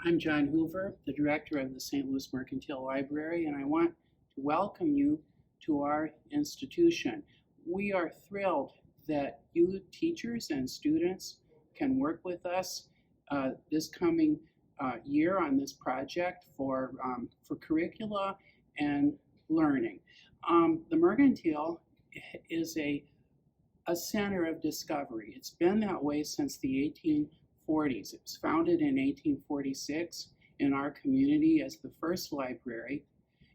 I'm John Hoover, the director of the St. Louis Mercantile Library, and I want to welcome you to our institution. We are thrilled that you teachers and students can work with us this coming year on this project for curricula and learning. The Mercantile is a center of discovery. It's been that way since the 1840s. It was founded in 1846 in our community as the first library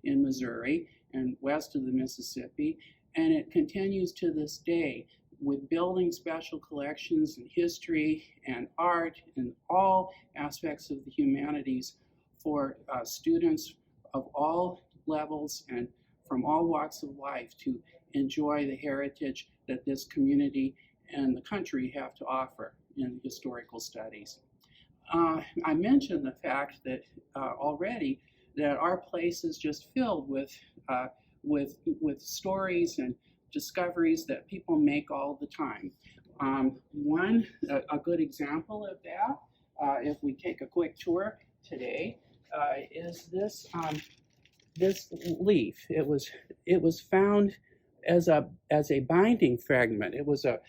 in Missouri and west of the Mississippi, and it continues to this day with building special collections in history and art and all aspects of the humanities for students of all levels and from all walks of life to enjoy the heritage that this community and the country have to offer in historical studies. I mentioned the fact that already that our place is just filled with stories and discoveries that people make all the time. A good example of that, if we take a quick tour today, is this leaf. It was found as a binding fragment. It was a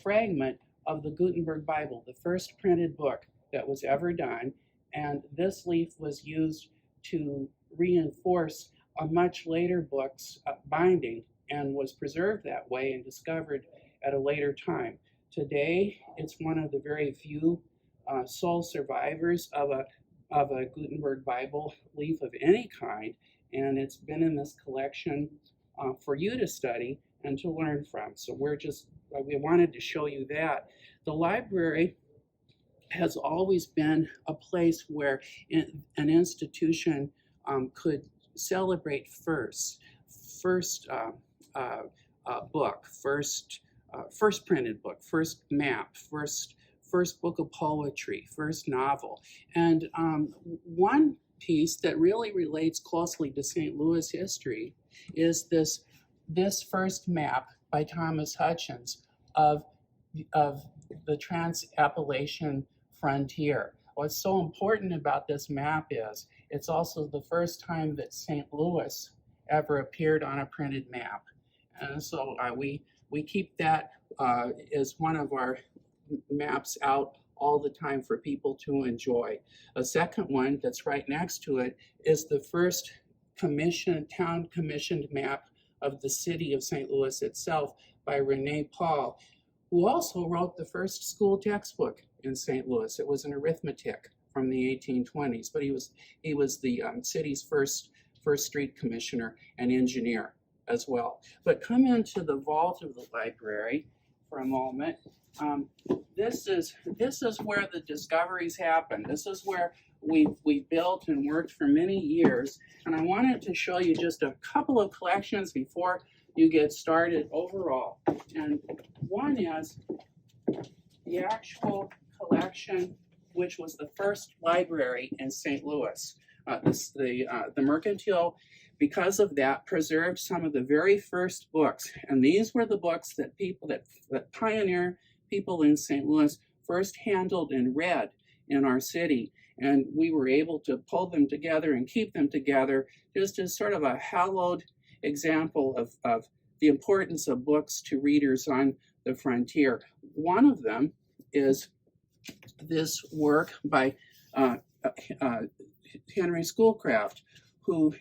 fragment of the Gutenberg Bible, the first printed book that was ever done, and this leaf was used to reinforce a much later book's binding and was preserved that way and discovered at a later time. Today, it's one of the very few sole survivors of a Gutenberg Bible leaf of any kind, and it's been in this collection for you to study and to learn from. So we wanted to show you that. The library has always been a place where an institution could celebrate first book, first printed book, first map, first book of poetry, first novel. And one piece that really relates closely to St. Louis history is this first map by Thomas Hutchins of the Trans-Appalachian frontier. What's so important about this map is it's also the first time that St. Louis ever appeared on a printed map. And so we keep that as one of our maps out all the time for people to enjoy. A second one that's right next to it is the first town commissioned map of the city of St. Louis itself by Rene Paul, who also wrote the first school textbook in St. Louis. It was an arithmetic from the 1820s, but he was the city's first street commissioner and engineer as well. But come into the vault of the library for a moment. This is where the discoveries happen. This is where we built and worked for many years. And I wanted to show you just a couple of collections before you get started overall. And one is the actual collection, which was the first library in St. Louis. The Mercantile, because of that, preserved some of the very first books. And these were the books that pioneer people in St. Louis first handled and read in our city. And we were able to pull them together and keep them together just as sort of a hallowed example of the importance of books to readers on the frontier. One of them is this work by Henry Schoolcraft, who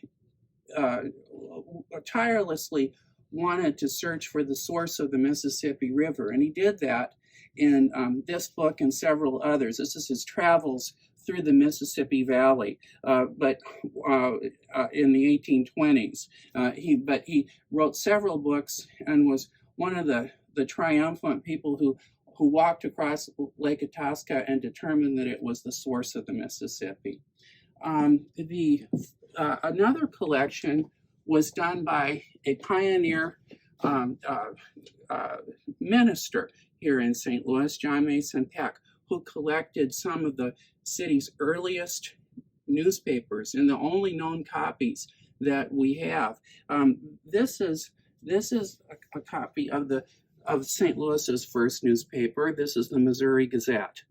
tirelessly wanted to search for the source of the Mississippi River. And he did that in this book and several others. This is his travels through the Mississippi Valley, but in the 1820s. He wrote several books and was one of the triumphant people who walked across Lake Itasca and determined that it was the source of the Mississippi. Another collection was done by a pioneer minister here in St. Louis, John Mason Peck, who collected some of the city's earliest newspapers and the only known copies that we have. This is a copy of St. Louis's first newspaper. This is the Missouri Gazette.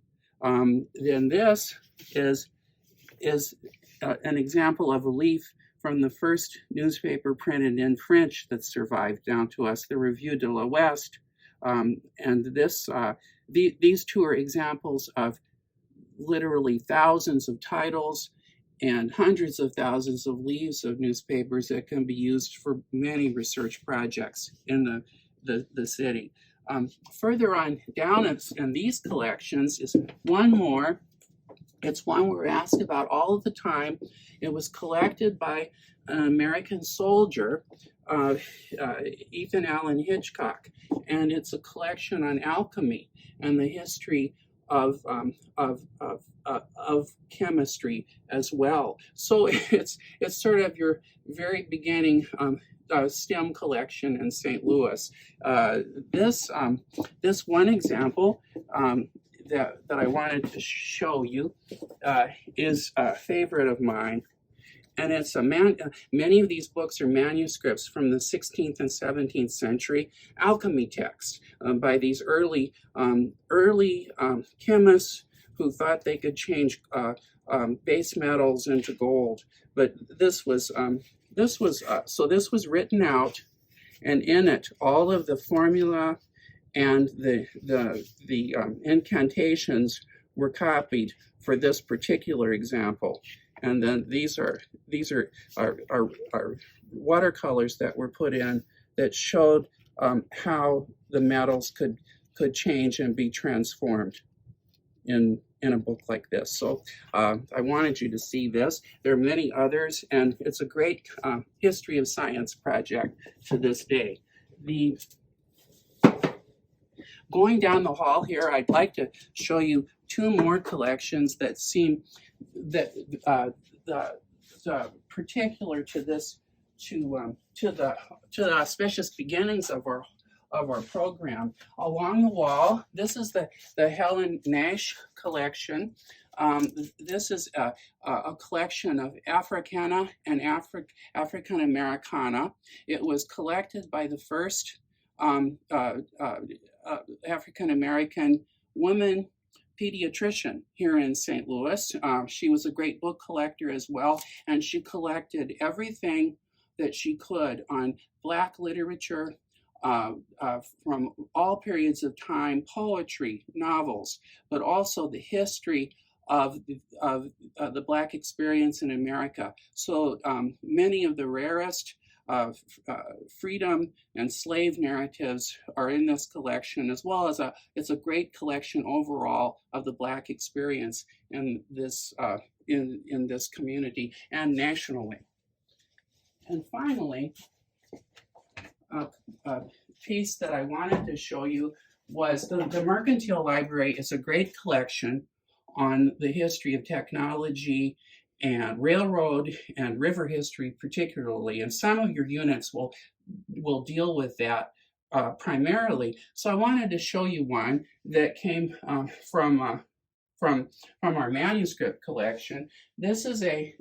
Then this is is an example of a leaf from the first newspaper printed in French that survived down to us, the Revue de l'Ouest. And these two are examples of literally thousands of titles and hundreds of thousands of leaves of newspapers that can be used for many research projects in the city. Further on down in these collections is one more. It's one we're asked about all of the time. It was collected by an American soldier, Ethan Allen Hitchcock, and it's a collection on alchemy and the history of chemistry as well. So it's sort of your very beginning STEM collection in St. Louis. This one example that I wanted to show you is a favorite of mine. And it's many of these books are manuscripts from the 16th and 17th century alchemy texts by these early chemists who thought they could change base metals into gold. But this was written out, and in it all of the formula and the incantations were copied for this particular example. And then these are watercolors that were put in that showed how the metals could change and be transformed in a book like this. So I wanted you to see this. There are many others, and it's a great history of science project to this day. Going down the hall here, I'd like to show you two more collections that seem that the particular to this to the auspicious beginnings of our program. Along the wall, this is the Helen Nash collection. This is a collection of Africana and African Americana. It was collected by the first African American woman pediatrician here in St. Louis. She was a great book collector as well, and she collected everything that she could on Black literature from all periods of time, poetry, novels, but also the history of the Black experience in America. So many of the rarest freedom and slave narratives are in this collection, as well as it's a great collection overall of the Black experience in this community and nationally. And finally, a piece that I wanted to show you was the Mercantile Library is a great collection on the history of technology and railroad and river history particularly, and some of your units will deal with that primarily. So I wanted to show you one that came from our manuscript collection. This is a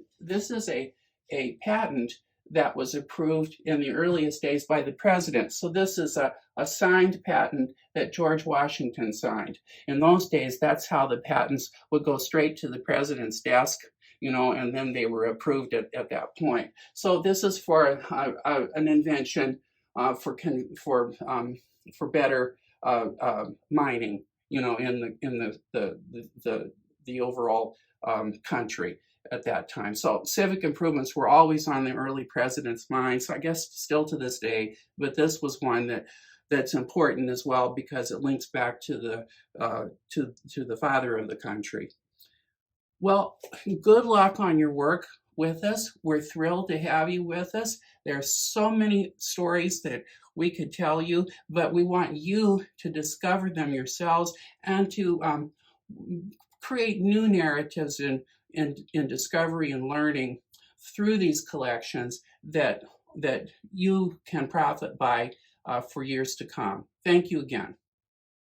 patent that was approved in the earliest days by the president. So this is a signed patent that George Washington signed. In those days, that's how the patents would go straight to the president's desk, and then they were approved at that point. So this is for an invention for better mining, in the overall country at that time. So civic improvements were always on the early president's mind. So I guess still to this day, but this was one that's important as well because it links back to the father of the country. Well, good luck on your work with us. We're thrilled to have you with us. There are so many stories that we could tell you, but we want you to discover them yourselves and to create new narratives in discovery and learning through these collections that you can profit by for years to come. Thank you again.